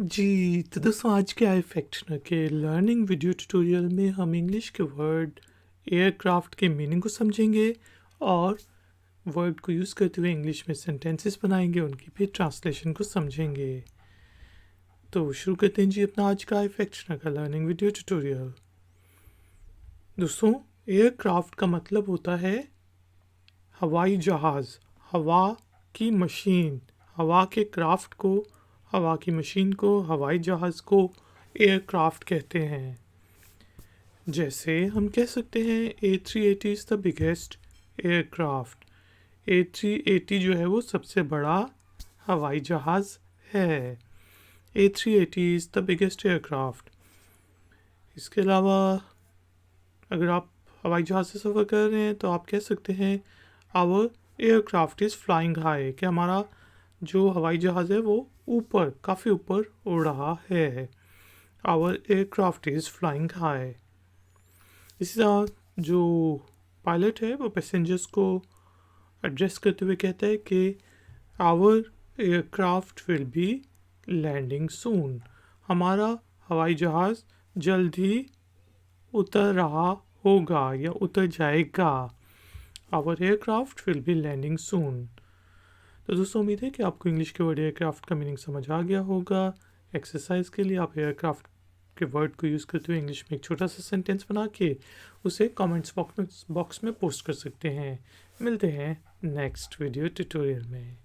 जी, तो दोस्तों आज के iFactner के लर्निंग वीडियो ट्यूटोरियल में हम इंग्लिश के वर्ड एयरक्राफ्ट के मीनिंग को समझेंगे और वर्ड को यूज़ करते हुए इंग्लिश में सेंटेंसेस बनाएंगे, उनकी भी ट्रांसलेशन को समझेंगे। तो शुरू करते हैं जी अपना आज का iFactner का लर्निंग वीडियो ट्यूटोरियल। दोस्तों, एयरक्राफ्ट का मतलब होता है हवाई जहाज़, हवा की मशीन। हवा के क्राफ्ट को, हवा की मशीन को, हवाई जहाज़ को एयरक्राफ्ट कहते हैं। जैसे हम कह सकते हैं A380 is the biggest aircraft. A380 जो है वो सबसे बड़ा हवाई जहाज़ है। A380 is the biggest aircraft. इसके अलावा अगर आप हवाई जहाज़ से सफ़र कर रहे हैं तो आप कह सकते हैं our aircraft is flying high, कि हमारा जो हवाई जहाज़ है वो ऊपर, काफ़ी ऊपर उड़ रहा है। Our aircraft is flying high. इसी तरह जो पायलट है वो पैसेंजर्स को एड्रेस करते हुए कहता है कि our aircraft will be landing soon, हमारा हवाई जहाज़ जल्द ही उतर रहा होगा या उतर जाएगा। Our aircraft will be landing soon. तो दोस्तों, उम्मीद है कि आपको इंग्लिश के वर्ड एयरक्राफ्ट का मीनिंग समझ आ गया होगा। एक्सरसाइज के लिए आप एयरक्राफ्ट के वर्ड को यूज़ करते हुए इंग्लिश में एक छोटा सा सेंटेंस बना के उसे कमेंट्स बॉक्स में पोस्ट कर सकते हैं। मिलते हैं नेक्स्ट वीडियो ट्यूटोरियल में।